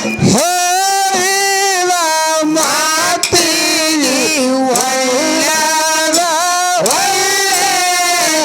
ಹೇಳಿದ ಮಾತಿಗೆ ಒಳ್ಳೆಯದ ಒಳ್ಳೆಯ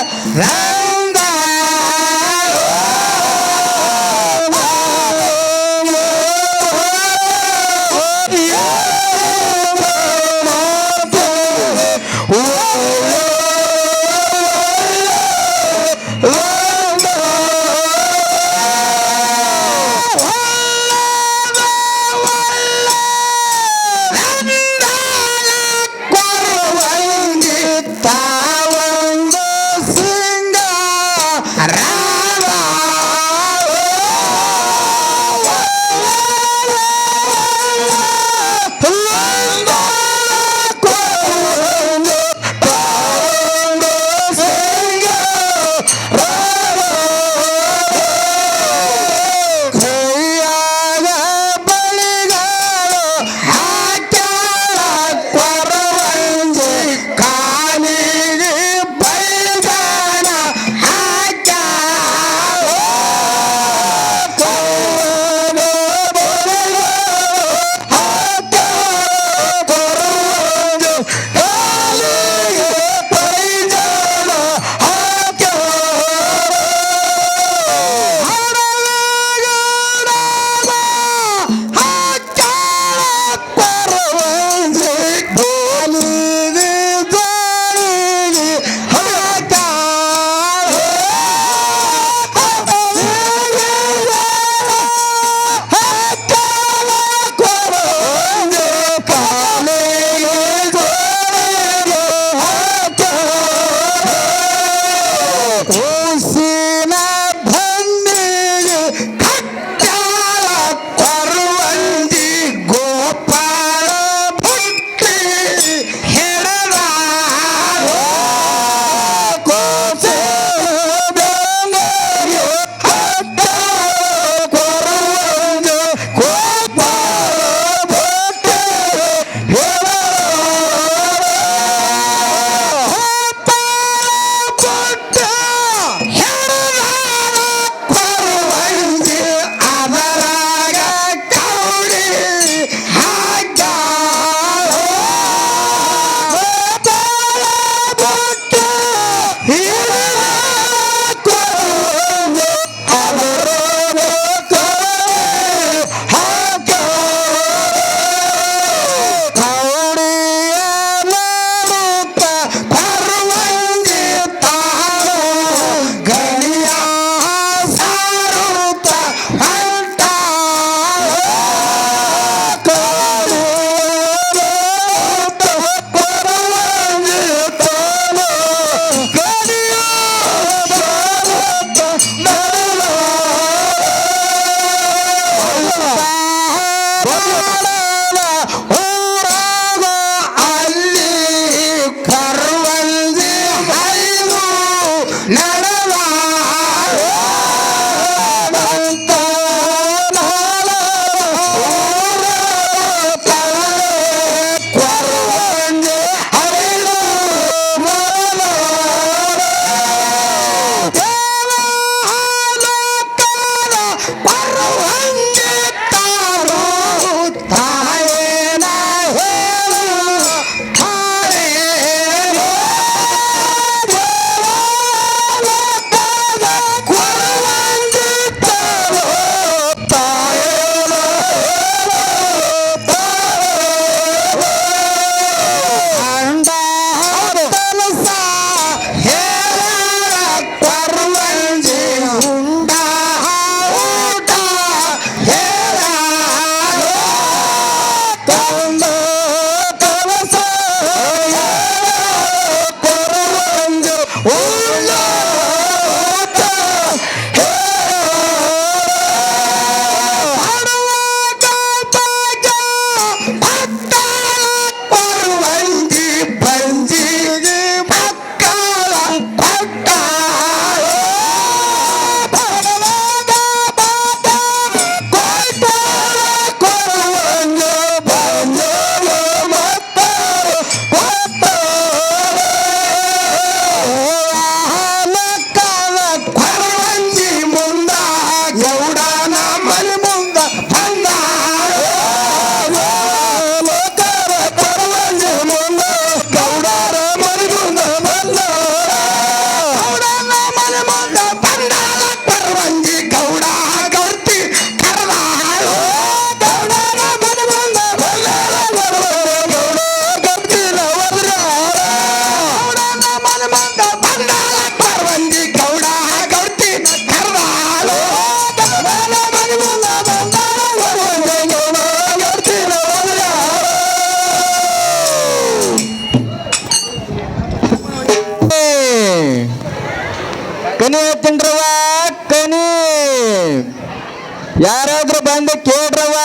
ಯಾರಾದ್ರೂ ಬಂದು ಕೇಳ್ರವ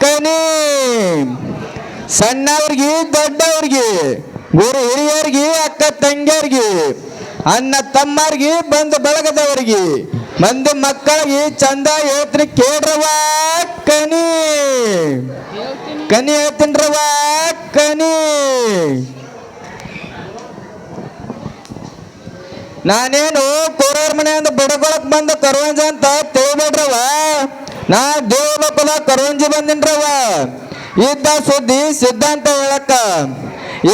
ಕನಿ. ಸಣ್ಣವ್ರಿಗೆ ದೊಡ್ಡವ್ರಿಗೆ, ಗುರು ಹಿರಿಯರಿಗೆ, ಅಕ್ಕ ತಂಗಿಯರಿಗೆ, ಅಣ್ಣ ತಮ್ಮರಿಗೆ, ಬಂಧು ಬಳಗದವರಿಗೆ, ಮಂದಿ ಮಕ್ಕಳಿಗೆ ಚಂದ ಹೇಳ್ತೀನಿ ಕೇಳ್ರವ ಕನಿ. ಕನಿ ಹೇಳ್ತೀನ್ರವ ಕನಿ. ನಾನೇನು ಕೋರವ್ರ ಮನೆಯಿಂದ ಬಡಗೊಳಕ್ ಬಂದ ಕರುವಂಜ ಅಂತ ತಿಳಿಬೇಡ್ರವ. ನಾ ದೇವಲೋಕದ ಕರುವಂಜಿ ಬಂದಿನ್ರವ. ಇದ್ದ ಸುದ್ದಿ ಸಿದ್ಧಾಂತ ಹೇಳಕ್ಕ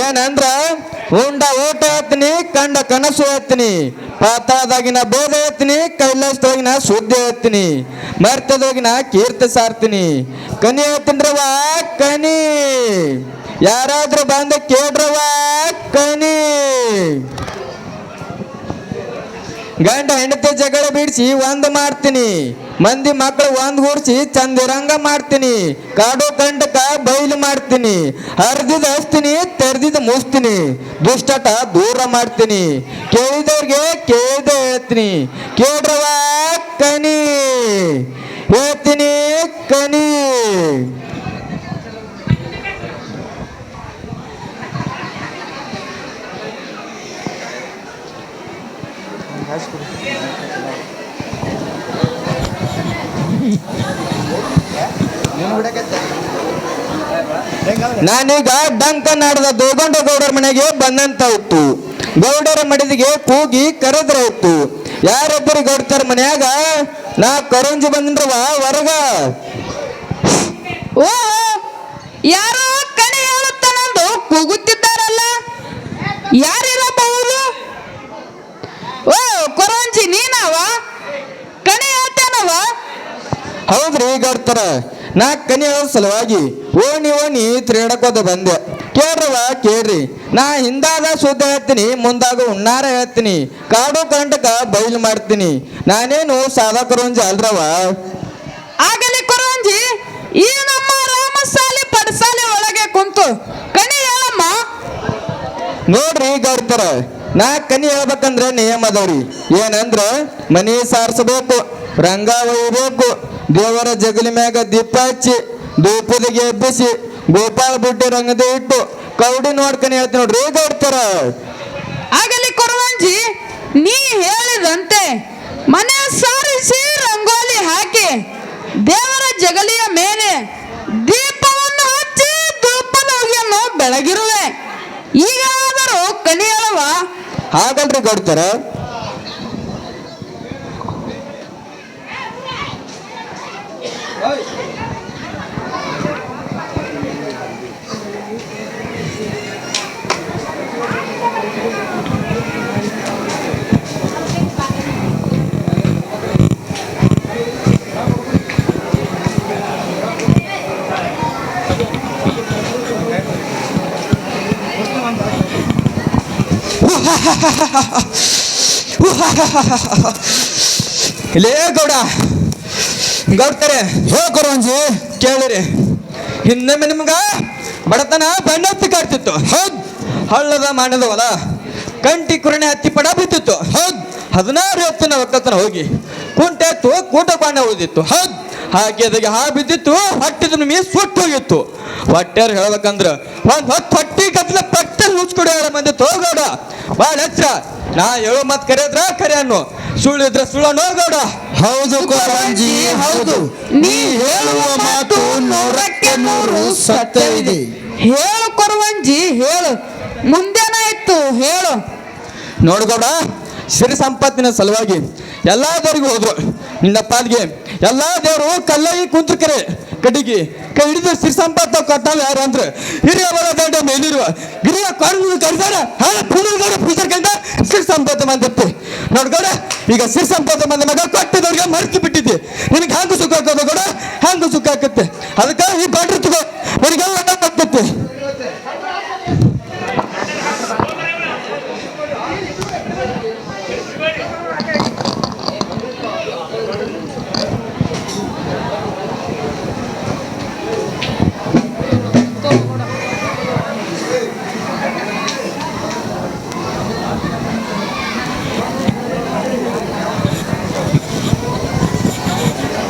ಏನಂದ್ರ, ಉಂಡ ಊಟ ಹೇಳ್ತೀನಿ, ಕಂಡ ಕನಸು ಹೇಳ್ತೀನಿ, ಪಾತಾದಾಗಿನ ಬೋಧ ಹೇಳ್ತೀನಿ, ಕೈಲಾಸದೊಳಗಿನ ಸುದ್ದಿ ಹೇಳ್ತೀನಿ, ಮರ್ತದೊಳಗಿನ ಕೀರ್ತಿ ಸಾರ್ತೀನಿ. ಕನಿ ಹೇಳ್ತೀನ್ರವ ಕನಿ. ಯಾರಾದ್ರೂ ಬಂದು ಕೇಳ್ರವ ಕನಿ. ಗಂಡ ಹೆಂಡತಿ ಜಗಳ ಬಿಡಿಸಿ ಒಂದ್ ಮಾಡ್ತೀನಿ, ಮಂದಿ ಮಕ್ಕಳು ಒಂದ್ ಗೂಡ್ಸಿ ಚಂದಿರಂಗ ಮಾಡ್ತೀನಿ, ಕಾಡು ಕಂಡಕ ಬಯಲು ಮಾಡ್ತೀನಿ, ಹರಿದಿದ ಹಚ್ತೀನಿ, ತೆರೆದಿದ ಮುಸ್ತೀನಿ, ದುಷ್ಟಟ ದೂರ ಮಾಡ್ತೀನಿ, ಕೇಳಿದವ್ರಿಗೆ ಕೇಳಿದ ಹೇಳ್ತೀನಿ ಕೇಳ್ರವ ಕನಿ. ಹೇಳ್ತೀನಿ ಕನಿ. ನಾನೀಗ ಡಂಕ ನಾಡದ ದೋಗೊಂಡ ಗೌಡರ ಮನೆಗೆ ಬಂದಂತ ಇತ್ತು. ಗೌಡರ ಮಡಿದಿಗೆ ಕೂಗಿ ಕರೆದ್ರ ಇತ್ತು. ಯಾರೊಬ್ಬರು ಗೌಡ್ತಾರ ಮನ್ಯಾಗ, ನಾ ಕರುಂಜಿ ಬಂದ್ರವ ಹೊರಗ. ಓ, ಯಾರೋ ಕಣಿ ಹೇಳುತ್ತಾನಂದು ಕೂಗುತ್ತಿದ್ದಾರಲ್ಲ, ಯಾರಿರಬಹುದು? ಓ ಕೊರಂಜಿ ನೀನವ? ಕಣಿ ಹೇಳ್ತೇನವ? ಹೌದ್ರಿ ಗೌಡ್ತಾರ, ನಾ ಕನಿ ಹೇಳೋ ಸಲುವಾಗಿ ಓಣಿ ತಿರುಗಾಡಕೋದ ಬಂದೆ. ಕೇಳ್ರವ ಕೇಳ್ರಿ. ನಾ ಹಿಂದಾದ ಶುದ್ಧ ಹೇಳ್ತೀನಿ, ಮುಂದಾಗ ಉಣ್ಣಾರ ಹೇಳ್ತೀನಿ, ಕಾಡು ಕಂಟಕ ಬಯಲು ಮಾಡ್ತೀನಿ. ನಾನೇನು ಸಾದಾ ಕರುಂಜಿ ಅಲ್ರವ. ಆಗಲಿ ಕೊರಂಜಿ, ಈ ನಮ್ಮ ರಾಮಸಾಲಿ ಪಡಸಾಲಿ ಒಳಗೆ ಕುಂತು ಕಣಿ ಹೇಳಮ್ಮ. ನೋಡ್ರಿ ಗೌಡ್ತಾರ, ನಾ ಕನಿ ಹೇಳ್ಬೇಕಂದ್ರೆ ನಿಯಮ ಅದಾವ್ರಿ. ಏನಂದ್ರ ಮನಿ ಸಾರಿಸಬೇಕು, ರಂಗ ಒಯ್ಯಬೇಕು, ದೇವರ ಜಗಲಿ ಮ್ಯಾಗ ದೀಪ ಹಚ್ಚಿ, ಧೂಪದಿಗೆ ಎಬ್ಬಿಸಿ, ಗೋಪಾಲ ಬುಡ್ಡಿ ರಂಗದ ಇಟ್ಟು ಕೌಡಿ ನೋಡ್ಕನಿ ಹೇಳ್ತೀನಿ ನೋಡ್ರಿ ಗೌಡ್ತಾರ. ಆಗಲಿ ಕೊರವಂಜಿ, ನೀ ಹೇಳಿದಂತೆ ಮನೆ ಸಾರಿಸಿ ರಂಗೋಲಿ ಹಾಕಿ ದೇವರ ಜಗಲಿಯ ಮೇಲೆ ದೀಪವನ್ನು ಹಚ್ಚಿ ಧೂಪದ ಹೊಗೆಯನ್ನು ಬೆಳಗಿರುವೆ. ಈಗಾದರೂ ಕಣಿ ಹೇಳವ? ಹಾಗಲ್ರಿ ಗೌಡ್ತಾರ. ಇಲ್ಲೇ ಗೌಡ ಗೌಡ್ತಾರೆ ಹೇಳ್ಕೊರಂಜಿ ಕೇಳಿರಿ. ಇನ್ನೊಮ್ಮೆ ನಿಮ್ಗ ಬಡತನ ಬಣ್ಣತ್ತಿ ಕಾಡ್ತಿತ್ತು. ಹೌದ್. ಹಳ್ಳದ ಮಾಡದ ಹೊಲ ಕಂಟಿ ಕುರಣೆ ಹತ್ತಿ ಪಡ ಬಿತ್ತಿತ್ತು. ಹೌದ್. 16 ಹೊತ್ತಿನ ಒಕ್ಕತನ ಹೋಗಿ ಕುಂಟೆ ಎತ್ತು ಕೂಟ ಬಾಣ ಓದಿತ್ತು. ಹೌದ್. ಹಾಗೆ ಅದಕ್ಕೆ ಹಾ ಬಿದ್ದಿತ್ತು, ಹೊಟ್ಟಿದ ನಿಮಗೆ ಸುಟ್ಟು ಹೋಗಿತ್ತು. ಹೊಟ್ಟೆರು ಹೇಳ್ಬೇಕಂದ್ರ ಒಂದ್ ಹೊತ್ತು ಹೊಟ್ಟಿ ಕತ್ಲ ಪಟ್ಟೆ ಮುಚ್ಕೊಡಿ ಹೇಳ ಮಂದಿ ತೋಗೌಡ ಬಾಳ ಹೆಚ್ಚ. ನಾ ಹೇಳೋ ಮತ್ ಕರೆಯದ್ರ ಕರೆ ಅನ್ನು, ಸುಳ್ಳಿದ್ರ ಸುಳ್ಳನೋ ಗೌಡ. ಹೌದು ಕೊರಂಜಿ ಹೌದು, ನೀ ಹೇಳುವ ಮಾತು 100ಕ್ಕೆ 100 ಸತ್ಯವಿದೆ. ಹೇಳು ಕೊರವಂಜಿ ಹೇಳು, ಮುಂದೇನಾಯ್ತು ಹೇಳು. ನೋಡು ಗೌಡ, ಸಿರಿ ಸಂಪತ್ತಿನ ಸಲುವಾಗಿ ಎಲ್ಲಾ ದೇವರಿಗೂ ಹೋದ್ರು. ನಿನ್ನ ಪಾಲ್ಗೆ ಎಲ್ಲಾ ದೇವರು ಕಲ್ಲಾಗಿ ಕುಂತ್ರಕರೆ ಕಡಿಗೆ ಕೈ ಹಿಡಿದು ಸಿರಿ ಸಂಪತ್ತು ಕಟ್ಟಾವ ಯಾರು ಅಂದ್ರೆ ಹಿರಿಯ ಬಲ ದಂಡ ಮೇಲಿರುವ ಗಿರಿಯ ಕಾಡು ಕರಿದಾರ ಹಾಳ ಪುನರ್ಗೌಡ ಪೂಜಾರ್ ಕಂಡ ಸಿರಿ ಸಂಪತ್ತು ಬಂದಿತ್ತು. ನೋಡ್ಗೌಡ, ಈಗ ಸಿರಿ ಸಂಪತ್ತು ಬಂದ ಮಗ ಕೊಟ್ಟಿದವ್ರಿಗೆ ಮರ್ತು ಬಿಟ್ಟಿದ್ದೆ. ನಿನಗೆ ಹ್ಯಾಂಗ ಸುಖ ಹಾಕೋದು ಗೌಡ, ಹ್ಯಾಂಗ ಸುಖ ಹಾಕತ್ತೆ. ಅದಕ್ಕೆ ಈ ಬಾಡ್ರಿ ತಗೋ, ನನಗೆಲ್ಲ ಆಗ್ತತ್ತೆ.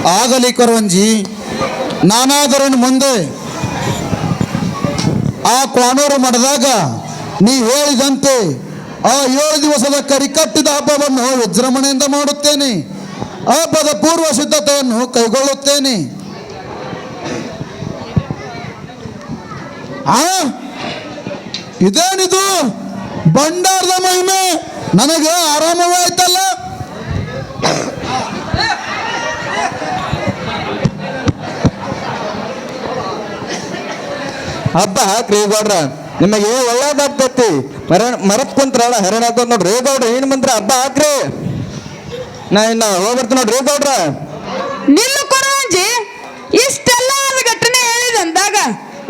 ಆಗ ಆಗಲಿ ಕೊರವಂಜಿ, ನಾನಾದರನ ಮುಂದೆ ಆ ಕ್ವಾಣೂರು ಮಠದಾಗ ನೀ ಹೇಳಿದಂತೆ ಆ 7 ದಿವಸದ ಕರಿಕಟ್ಟಿದ ಹಬ್ಬವನ್ನು ವಿಜೃಂಭಣೆಯಿಂದ ಮಾಡುತ್ತೇನೆ. ಹಬ್ಬದ ಪೂರ್ವ ಸಿದ್ಧತೆಯನ್ನು ಕೈಗೊಳ್ಳುತ್ತೇನೆ. ಇದೇನಿದು ಭಂಡಾರದ ಮಹಿಮೆ? ನನಗೆ ಆರಾಮವಾಯ್ತಲ್ಲ. ಹಬ್ಬ ಹಾಕ್ರಿ ಗೌಡ್ರ, ನಿಮಗೆ ಒಳ್ಳೇದಾಗ್ತೈತಿ. ಮರತ್ ಕುಂತ್ರಲ್ಲ ಹರಣ ಹಾಕೋದ್ ನೋಡ್ರಿ ಗೌಡ್ರ. ಏನ್ ಮಂತ್ರ ಹಬ್ಬ ಹಾಕ್ರಿ. ನಾ ಇನ್ನ ಹೋಗ್ಬರ್ತೀನಿ ನೋಡ್ರಿ ಗೌಡ್ರ. ನಿಲ್ಲು ಕೊರವಂಜಿ, ಇಷ್ಟೆಲ್ಲ ಘಟನೆ ಹೇಳಿದಂದಾಗ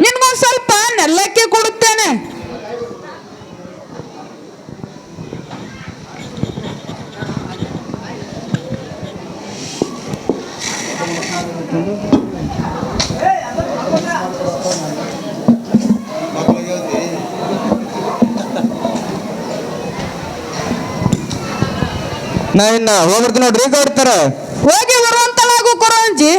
ನಿನ್ಗೊಂದು ಸ್ವಲ್ಪ ನೆಲ್ಲಕ್ಕೆ ಕೊಡುತ್ತೇನೆ. ನಾ ಇನ್ನ ಹೋಗ್ಬರ್ತೀನಿ ನೋಡ್ರಿ ಗೌಡ್ತಾರ. ಹೋಗಿ ಬರುವಂತಲಾಗು ಕೊರವಂಜಿ.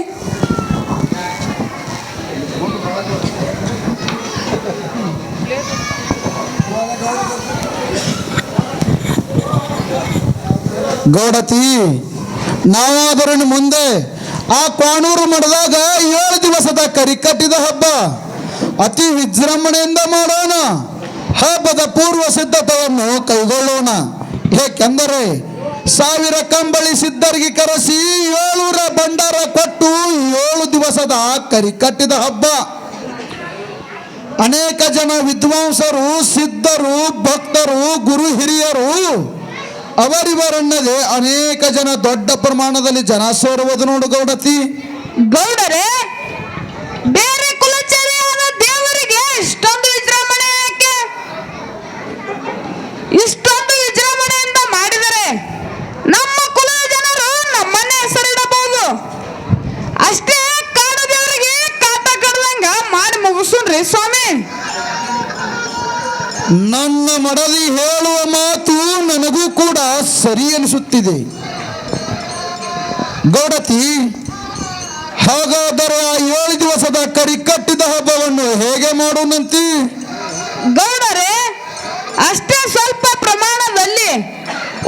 ಗೌಡತಿ, ನಾವಾದರನ ಮುಂದೆ ಆ ಕ್ವಾಣೂರು ಮಠದಾಗ 7 ದಿವಸದ ಕರಿಕಟ್ಟಿದ ಹಬ್ಬ ಅತಿ ವಿಜೃಂಭಣೆಯಿಂದ ಮಾಡೋಣ. ಹಬ್ಬದ ಪೂರ್ವ ಸಿದ್ಧತೆಯನ್ನು ಕೈಗೊಳ್ಳೋಣ. ಏಕೆಂದರೆ 1000 ಕಂಬಳಿ ಸಿದ್ಧರಿಗೆ ಕರೆಸಿ 700 ಭಂಡಾರ ಕೊಟ್ಟು 7 ದಿವಸದ ಕರಿಕಟ್ಟಿದ ಹಬ್ಬ. ಅನೇಕ ಜನ ವಿದ್ವಾಂಸರು, ಸಿದ್ಧರು, ಭಕ್ತರು, ಗುರು ಹಿರಿಯರು ಅವರಿವರನ್ನದೇ ಅನೇಕ ಜನ ದೊಡ್ಡ ಪ್ರಮಾಣದಲ್ಲಿ ಜನ ಸೇರುವುದು ನೋಡು ಗೌಡತಿ. ಗೌಡರೇ, ಬೇರೆ ಕುಲಚಾರಿಯಾದ ದೇವರಿಗೆ ಇಷ್ಟೊಂದು ವಿಜೃಂಭಣೆ ಯಾಕೆ? ಇಷ್ಟೊಂದು ವಿಜೃಂಭಣೆಯಿಂದ ಮಾಡಿದರೆ ನಮ್ಮ ಕುಲದ ಜನರು ನಮ್ಮನ್ನೇ ಹೆಸರಿಡಬಹುದು. ಅಷ್ಟೇ ಕಾಡು ದೇವರಿಗೆ ಕಾಟ ಕಡ್ದಂಗ ಮಾಡಿ ಮುಗಿಸುನ್ರಿ ಸ್ವಾಮಿ. ನನ್ನ ಮಡದಿ ಹೇಳುವ ಮಾತು ನನಗೂ ಕೂಡ ಸರಿ ಅನಿಸುತ್ತಿದೆ ಗೌಡತಿ. ಹಾಗಾದರೆ ಆ 7 ದಿವಸದ ಕರಿಕಟ್ಟಿದ ಹಬ್ಬವನ್ನು ಹೇಗೆ ಮಾಡೋಣಂತಿ? ಗೌಡರೇ, ಅಷ್ಟೇ ಸ್ವಲ್ಪ ಪ್ರಮಾಣದಲ್ಲಿ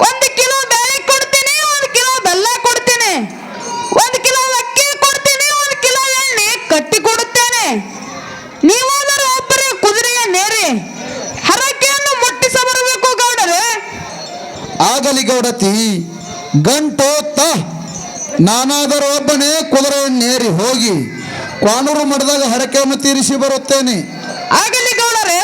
1 ಕಿಲೋ ಬೇಳೆ ಕೊಡ್ತೀನಿ, 1 ಕಿಲೋ ಬೆಲ್ಲ ಕೊಡ್ತೀನಿ, 1 ಕಿಲೋ ಅಕ್ಕಿ ಕೊಡ್ತೀನಿ, 1 ಕಿಲೋ ಎಣ್ಣೆ ಕಟ್ಟಿ ಕೊಡುತ್ತೇನೆ. ನೀವಾದರೂ ಒಬ್ಬರೇ ಕುದುರೆಯ ನೇರಿ ಹರಕೆಯನ್ನು ಮುಟ್ಟಿಸ ಬರಬೇಕು ಗೌಡರೇ. ಆಗಲಿ ಗೌಡತಿ, ಗಂಟೋತ್ತ ನಾನಾದರೂ ಒಬ್ಬನೇ ಕುದುರೆಯನ್ನೇರಿ ಹೋಗಿ ಕ್ವಾಣೂರು ಮಠದಾಗ ಹರಕೆಯನ್ನು ತೀರಿಸಿ ಬರುತ್ತೇನೆ. ಆಗಲಿ ಗೌಡರೇ.